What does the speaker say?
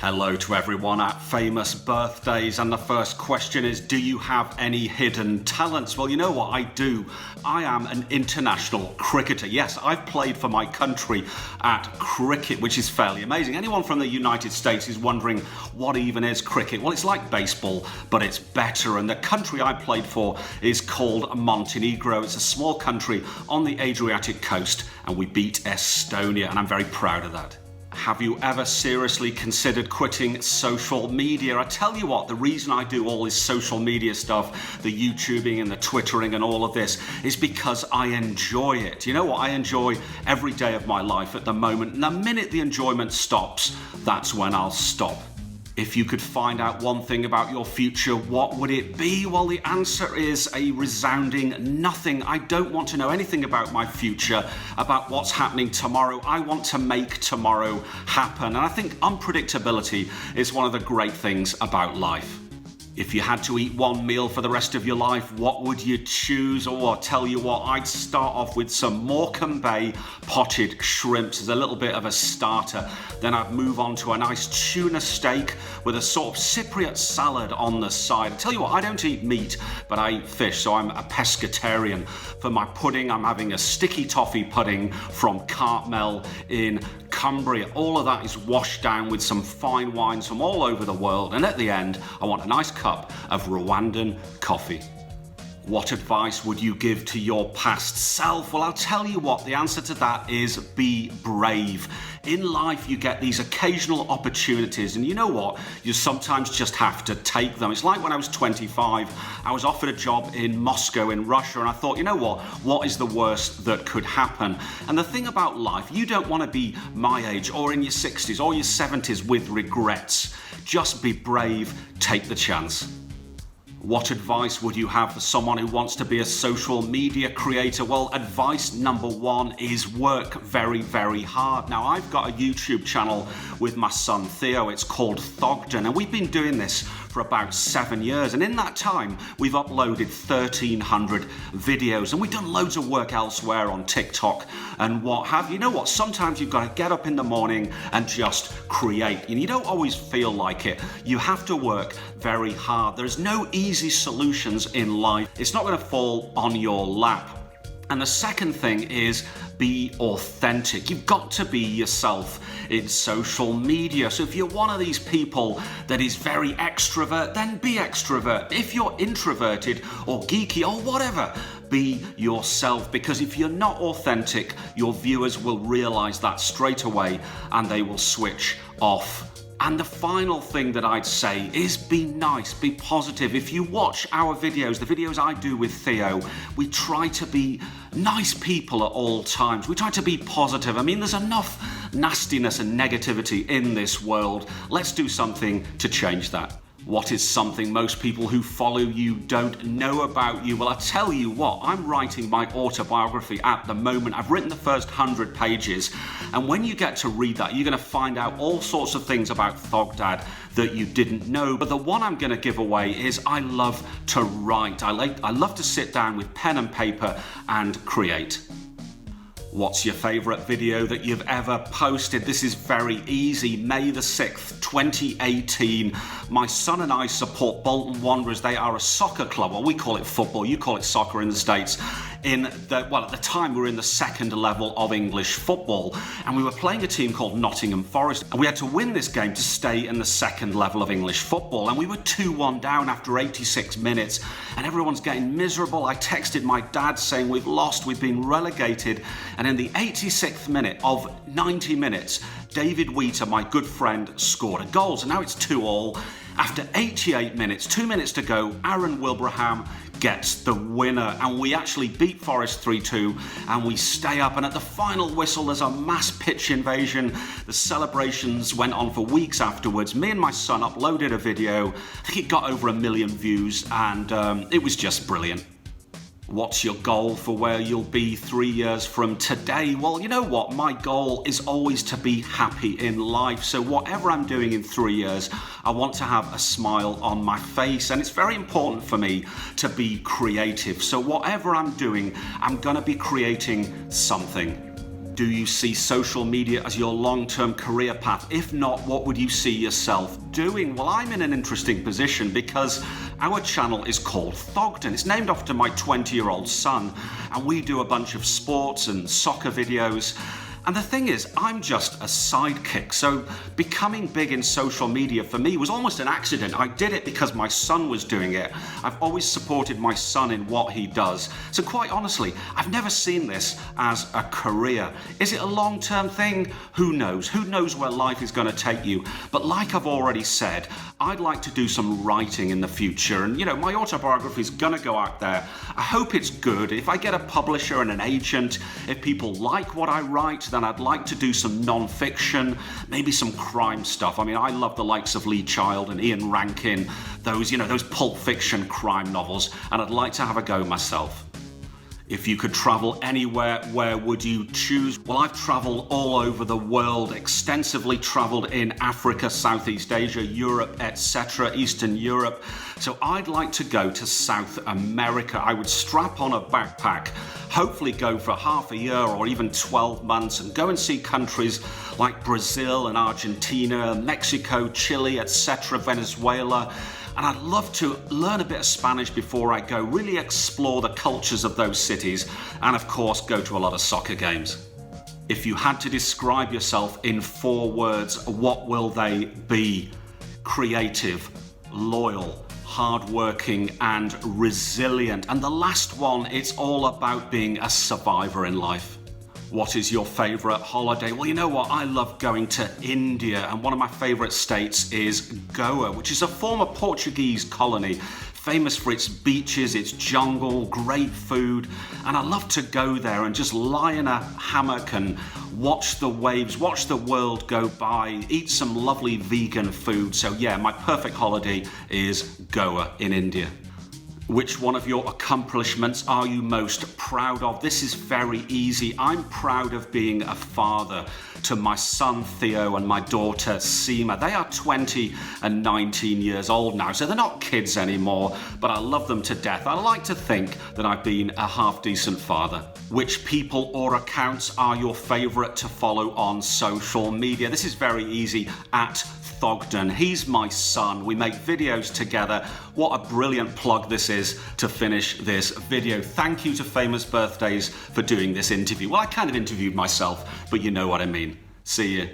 Hello to everyone at Famous Birthdays, and the first question is, do you have any hidden talents? Well, you know what, I do. I am an international cricketer. Yes, I've played for my country at cricket, which is fairly amazing. Anyone from the United States is wondering what even is cricket. Well, it's like baseball, but it's better, and the country I played for is called Montenegro. It's a small country on the Adriatic coast, and we beat Estonia, and I'm very proud of that. Have you ever seriously considered quitting social media? I tell you what, the reason I do all this social media stuff, the YouTubing and the Twittering and all of this, is because I enjoy it. You know what? I enjoy every day of my life at the moment, and the minute the enjoyment stops, that's when I'll stop. If you could find out one thing about your future, what would it be? Well, the answer is a resounding nothing. I don't want to know anything about my future, about what's happening tomorrow. I want to make tomorrow happen. And I think unpredictability is one of the great things about life. If you had to eat one meal for the rest of your life, what would you choose? Oh, I'll tell you what, I'd start off with some Morecambe Bay potted shrimps as a little bit of a starter. Then I'd move on to a nice tuna steak with a sort of Cypriot salad on the side. I tell you what, I don't eat meat, but I eat fish, so I'm a pescatarian. For my pudding, I'm having a sticky toffee pudding from Cartmel in Cumbria. All of that is washed down with some fine wines from all over the world. And at the end, I want a nice cup of Rwandan coffee. What advice would you give to your past self? Well, I'll tell you what, the answer to that is be brave. In life, you get these occasional opportunities, and you know what? You sometimes just have to take them. It's like when I was 25, I was offered a job in Moscow in Russia, and I thought, you know what is the worst that could happen? And the thing about life, you don't want to be my age or in your 60s or your 70s with regrets. Just be brave, take the chance. What advice would you have for someone who wants to be a social media creator? Well, advice number one is work very, very hard. Now, I've got a YouTube channel with my son Theo. It's called Thogdad, and we've been doing this for about 7 years. And in that time, we've uploaded 1,300 videos, and we've done loads of work elsewhere on TikTok and what have you. You know what? Sometimes you've got to get up in the morning and just create. And you don't always feel like it. You have to work very hard. There's no easy solutions in life. It's not going to fall on your lap. And the second thing is be authentic. You've got to be yourself in social media. So if you're one of these people that is very extrovert, then be extrovert. If you're introverted or geeky or whatever, be yourself, because if you're not authentic, your viewers will realize that straight away and they will switch off. And the final thing that I'd say is be nice, be positive. If you watch our videos, the videos I do with Theo, we try to be nice people at all times. We try to be positive. I mean, there's enough nastiness and negativity in this world. Let's do something to change that. What is something most people who follow you don't know about you? Well, I tell you what, I'm writing my autobiography at the moment. I've written the first 100 pages, and when you get to read that, you're going to find out all sorts of things about Thogdad that you didn't know. But the one I'm going to give away is I love to write. I love to sit down with pen and paper and create. What's your favourite video that you've ever posted? This is very easy. May the 6th, 2018. My son and I support Bolton Wanderers. They are a soccer club. Well, we call it football. You call it soccer in the States. At the time we were in the second level of English football, and we were playing a team called Nottingham Forest, and we had to win this game to stay in the second level of English football, and we were 2-1 down after 86 minutes, and everyone's getting miserable. I texted my dad saying we've lost, we've been relegated, and in the 86th minute of 90 minutes, David Wheater, my good friend, scored a goal. So now it's 2-2. After 88 minutes, 2 minutes to go, Aaron Wilbraham gets the winner, and we actually beat Forest 3-2, and we stay up, and at the final whistle there's a mass pitch invasion. The celebrations went on for weeks afterwards. Me and my son uploaded a video. I think it got over 1 million views, and it was just brilliant. What's your goal for where you'll be 3 years from today? Well, you know what? My goal is always to be happy in life. So whatever I'm doing in 3 years, I want to have a smile on my face. And it's very important for me to be creative. So whatever I'm doing, I'm going to be creating something. Do you see social media as your long-term career path? If not, what would you see yourself doing? Well, I'm in an interesting position because our channel is called Thogdad. It's named after my 20-year-old son, and we do a bunch of sports and soccer videos. And the thing is, I'm just a sidekick, so becoming big in social media for me was almost an accident. I did it because my son was doing it. I've always supported my son in what he does. So quite honestly, I've never seen this as a career. Is it a long-term thing? Who knows? Who knows where life is going to take you? But like I've already said, I'd like to do some writing in the future. And, you know, my autobiography is going to go out there. I hope it's good. If I get a publisher and an agent, if people like what I write, then I'd like to do some non-fiction, maybe some crime stuff. I mean, I love the likes of Lee Child and Ian Rankin, those Pulp Fiction crime novels, and I'd like to have a go myself. If you could travel anywhere, where would you choose? Well, I've traveled all over the world, extensively traveled in Africa, Southeast Asia, Europe, etc., Eastern Europe. So I'd like to go to South America. I would strap on a backpack, hopefully go for half a year or even 12 months and go and see countries like Brazil and Argentina, Mexico, Chile, etc., Venezuela. And I'd love to learn a bit of Spanish before I go, really explore the cultures of those cities, and of course go to a lot of soccer games. If you had to describe yourself in 4 words, what will they be? Creative, loyal, hardworking, and resilient. And the last one, it's all about being a survivor in life. What is your favorite holiday? Well, you know what? I love going to India, and one of my favorite states is Goa, which is a former Portuguese colony, famous for its beaches, its jungle, great food. And I love to go there and just lie in a hammock and watch the waves, watch the world go by, eat some lovely vegan food. So yeah, my perfect holiday is Goa in India. Which one of your accomplishments are you most proud of? This is very easy. I'm proud of being a father to my son Theo and my daughter Seema. They are 20 and 19 years old now, so they're not kids anymore, but I love them to death. I like to think that I've been a half-decent father. Which people or accounts are your favorite to follow on social media? This is very easy. At Thogdad. He's my son. We make videos together. What a brilliant plug this is to finish this video. Thank you to Famous Birthdays for doing this interview. Well, I kind of interviewed myself, but you know what I mean. See you.